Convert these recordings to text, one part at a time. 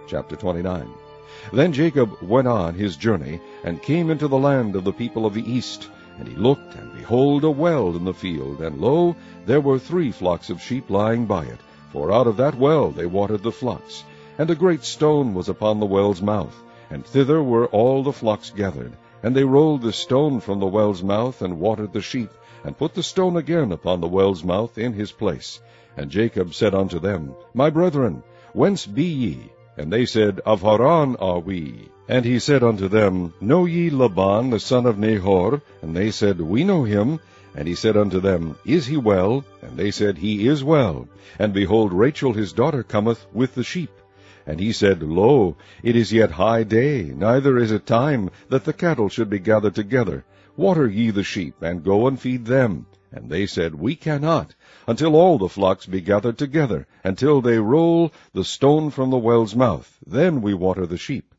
Chapter 29. Then Jacob went on his journey, and came into the land of the people of the east. And he looked, and behold, a well in the field, and lo, there were 3 flocks of sheep lying by it, for out of that well they watered the flocks. And a great stone was upon the well's mouth, and thither were all the flocks gathered. And they rolled the stone from the well's mouth, and watered the sheep, and put the stone again upon the well's mouth in his place. And Jacob said unto them, My brethren, whence be ye? And they said, Of Haran are we. And he said unto them, Know ye Laban the son of Nahor? And they said, We know him. And he said unto them, Is he well? And they said, He is well. And behold, Rachel his daughter cometh with the sheep. And he said, Lo, it is yet high day, neither is it time that the cattle should be gathered together. Water ye the sheep, and go and feed them. And they said, We cannot, until all the flocks be gathered together, until they roll the stone from the well's mouth. Then we water the sheep.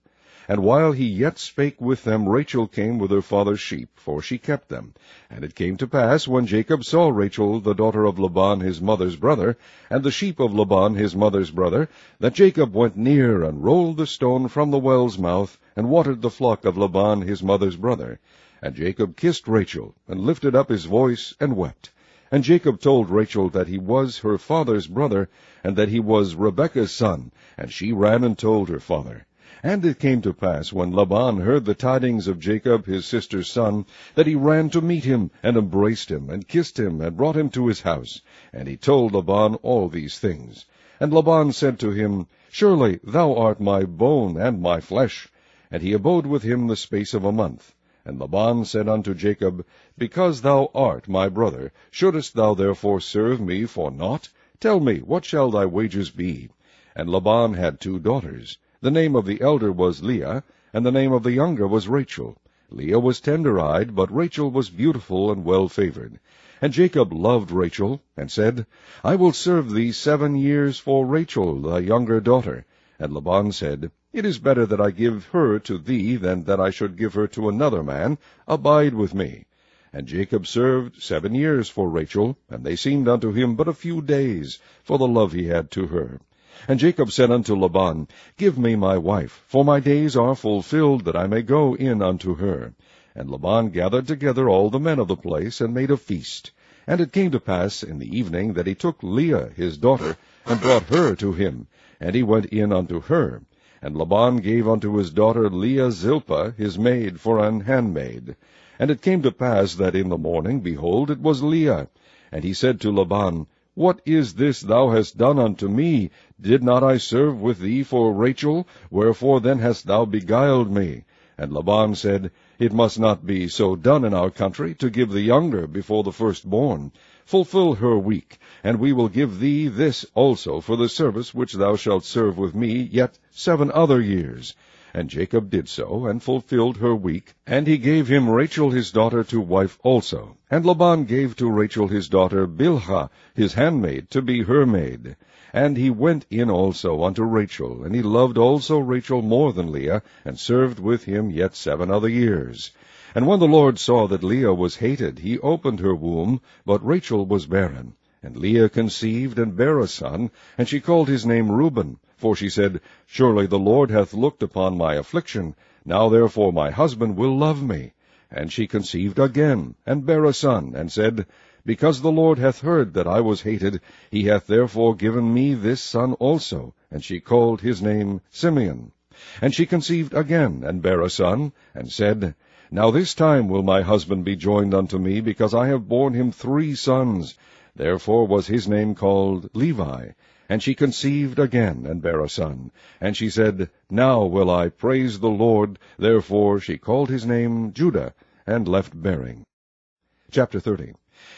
And while he yet spake with them, Rachel came with her father's sheep, for she kept them. And it came to pass, when Jacob saw Rachel, the daughter of Laban his mother's brother, and the sheep of Laban his mother's brother, that Jacob went near, and rolled the stone from the well's mouth, and watered the flock of Laban his mother's brother. And Jacob kissed Rachel, and lifted up his voice, and wept. And Jacob told Rachel that he was her father's brother, and that he was Rebekah's son. And she ran and told her father. And it came to pass, when Laban heard the tidings of Jacob his sister's son, that he ran to meet him, and embraced him, and kissed him, and brought him to his house. And he told Laban all these things. And Laban said to him, Surely thou art my bone and my flesh. And he abode with him the space of a month. And Laban said unto Jacob, Because thou art my brother, shouldest thou therefore serve me for naught? Tell me, what shall thy wages be? And Laban had 2 daughters. The name of the elder was Leah, and the name of the younger was Rachel. Leah was tender-eyed, but Rachel was beautiful and well-favored. And Jacob loved Rachel, and said, I will serve thee 7 years for Rachel, thy younger daughter. And Laban said, It is better that I give her to thee than that I should give her to another man. Abide with me. And Jacob served 7 years for Rachel, and they seemed unto him but a few days, for the love he had to her. And Jacob said unto Laban, Give me my wife, for my days are fulfilled, that I may go in unto her. And Laban gathered together all the men of the place, and made a feast. And it came to pass in the evening that he took Leah his daughter, and brought her to him, and he went in unto her. And Laban gave unto his daughter Leah Zilpah his maid for an handmaid. And it came to pass that in the morning, behold, it was Leah. And he said to Laban, What is this thou hast done unto me? Did not I serve with thee for Rachel? Wherefore then hast thou beguiled me? And Laban said, It must not be so done in our country, to give the younger before the firstborn. Fulfill her week, and we will give thee this also for the service which thou shalt serve with me yet 7 other years. And Jacob did so, and fulfilled her week, and he gave him Rachel his daughter to wife also. And Laban gave to Rachel his daughter Bilhah his handmaid to be her maid. And he went in also unto Rachel, and he loved also Rachel more than Leah, and served with him yet 7 other years. And when the Lord saw that Leah was hated, he opened her womb, but Rachel was barren. And Leah conceived, and bare a son, and she called his name Reuben. For she said, Surely the Lord hath looked upon my affliction. Now therefore my husband will love me. And she conceived again, and bare a son, and said, Because the Lord hath heard that I was hated, he hath therefore given me this son also. And she called his name Simeon. And she conceived again, and bare a son, and said, Now this time will my husband be joined unto me, because I have borne him 3 sons. Therefore was his name called Levi. And she conceived again, and bare a son. And she said, Now will I praise the Lord. Therefore she called his name Judah, and left bearing. Chapter 30.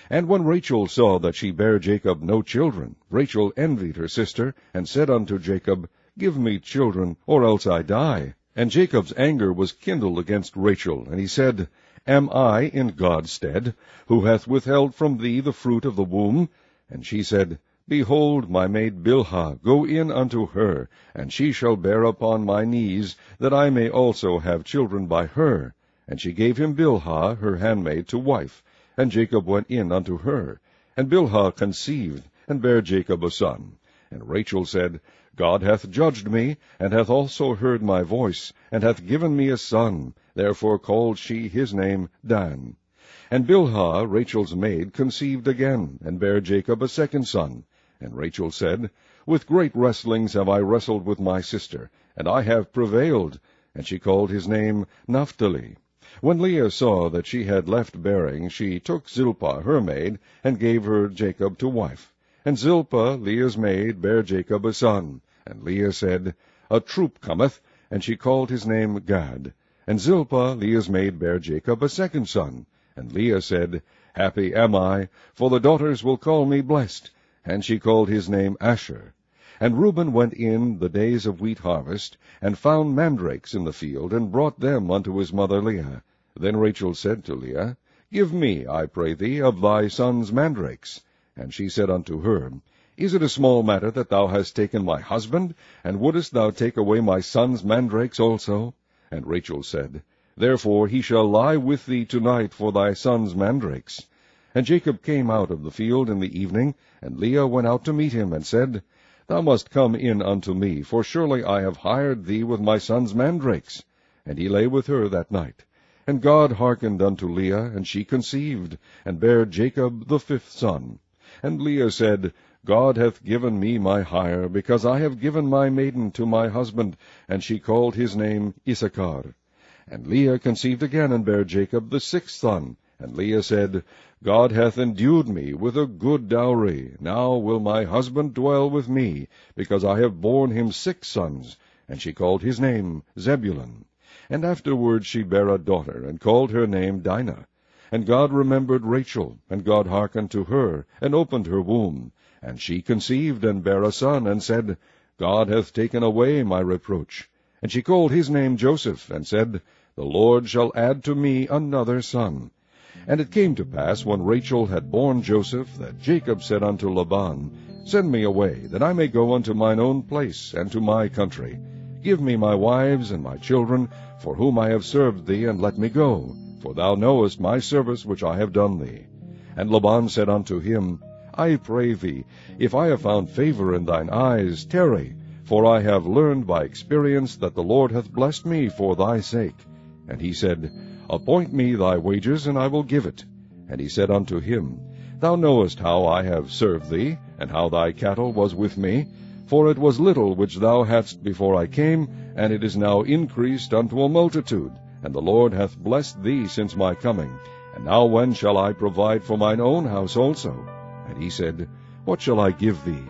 And when Rachel saw that she bare Jacob no children, Rachel envied her sister, and said unto Jacob, Give me children, or else I die. And Jacob's anger was kindled against Rachel, and he said, Am I in God's stead, who hath withheld from thee the fruit of the womb? And she said, Behold, my maid Bilhah, go in unto her, and she shall bear upon my knees, that I may also have children by her. And she gave him Bilhah, her handmaid, to wife. And Jacob went in unto her. And Bilhah conceived, and bare Jacob a son. And Rachel said, God hath judged me, and hath also heard my voice, and hath given me a son. Therefore called she his name Dan. And Bilhah, Rachel's maid, conceived again, and bare Jacob a second son. And Rachel said, With great wrestlings have I wrestled with my sister, and I have prevailed. And she called his name Naphtali. When Leah saw that she had left bearing, she took Zilpah her maid, and gave her Jacob to wife. And Zilpah, Leah's maid, bare Jacob a son. And Leah said, A troop cometh, and she called his name Gad. And Zilpah, Leah's maid, bare Jacob a second son. And Leah said, Happy am I, for the daughters will call me blessed. And she called his name Asher. And Reuben went in the days of wheat harvest, and found mandrakes in the field, and brought them unto his mother Leah. Then Rachel said to Leah, Give me, I pray thee, of thy son's mandrakes. And she said unto her, Is it a small matter that thou hast taken my husband? And wouldest thou take away my son's mandrakes also? And Rachel said, Therefore he shall lie with thee tonight for thy son's mandrakes. And Jacob came out of the field in the evening, and Leah went out to meet him, and said, Thou must come in unto me, for surely I have hired thee with my son's mandrakes. And he lay with her that night. And God hearkened unto Leah, and she conceived, and bare Jacob the fifth son. And Leah said, God hath given me my hire, because I have given my maiden to my husband. And she called his name Issachar. And Leah conceived again, and bare Jacob the sixth son. And Leah said, God hath endued me with a good dowry. Now will my husband dwell with me, because I have borne him 6 sons. And she called his name Zebulun. And afterward she bare a daughter, and called her name Dinah. And God remembered Rachel, and God hearkened to her, and opened her womb. And she conceived, and bare a son, and said, God hath taken away my reproach. And she called his name Joseph, and said, The Lord shall add to me another son. And it came to pass, when Rachel had borne Joseph, that Jacob said unto Laban, Send me away, that I may go unto mine own place, and to my country. Give me my wives and my children, for whom I have served thee, and let me go. For thou knowest my service which I have done thee. And Laban said unto him, I pray thee, if I have found favor in thine eyes, tarry, for I have learned by experience that the Lord hath blessed me for thy sake. And he said, Appoint me thy wages, and I will give it. And he said unto him, Thou knowest how I have served thee, and how thy cattle was with me. For it was little which thou hadst before I came, and it is now increased unto a multitude. And the Lord hath blessed thee since my coming. And now when shall I provide for mine own house also? And he said, What shall I give thee?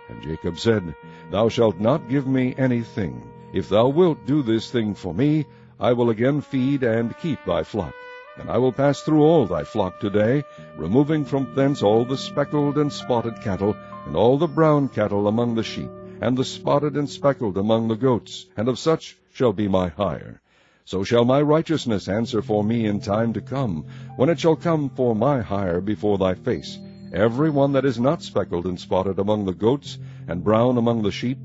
And Jacob said, Thou shalt not give me anything. If thou wilt do this thing for me, I will again feed and keep thy flock. And I will pass through all thy flock today, removing from thence all the speckled and spotted cattle, and all the brown cattle among the sheep, and the spotted and speckled among the goats, and of such shall be my hire. So shall my righteousness answer for me in time to come, when it shall come for my hire before thy face. Every one that is not speckled and spotted among the goats, and brown among the sheep,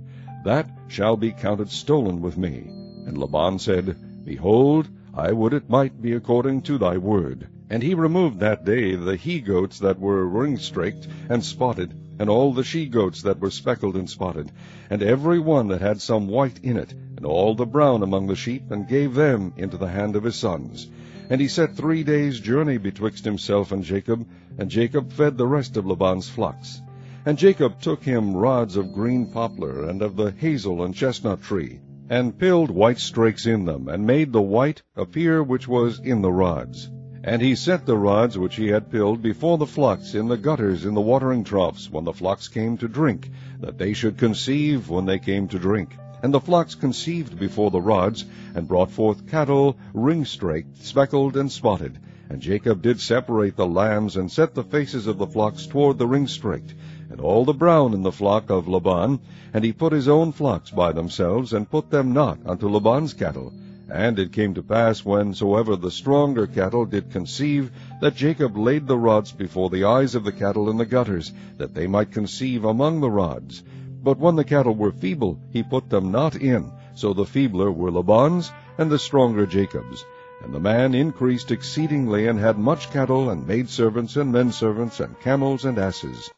that shall be counted stolen with me. And Laban said, Behold, I would it might be according to thy word. And he removed that day the he-goats that were ring-straked and spotted, and all the she-goats that were speckled and spotted, and every one that had some white in it, and all the brown among the sheep, and gave them into the hand of his sons. And he set 3 days' journey betwixt himself and Jacob fed the rest of Laban's flocks. And Jacob took him rods of green poplar, and of the hazel and chestnut tree, and pilled white strakes in them, and made the white appear which was in the rods. And he set the rods which he had pilled before the flocks in the gutters in the watering troughs, when the flocks came to drink, that they should conceive when they came to drink. And the flocks conceived before the rods, and brought forth cattle ring-straked, speckled, and spotted. And Jacob did separate the lambs, and set the faces of the flocks toward the ring-straked, and all the brown in the flock of Laban. And he put his own flocks by themselves, and put them not unto Laban's cattle. And it came to pass, whensoever the stronger cattle did conceive, that Jacob laid the rods before the eyes of the cattle in the gutters, that they might conceive among the rods. But when the cattle were feeble, he put them not in. So the feebler were Laban's, and the stronger Jacob's. And the man increased exceedingly, and had much cattle, and maidservants, and menservants, and camels, and asses.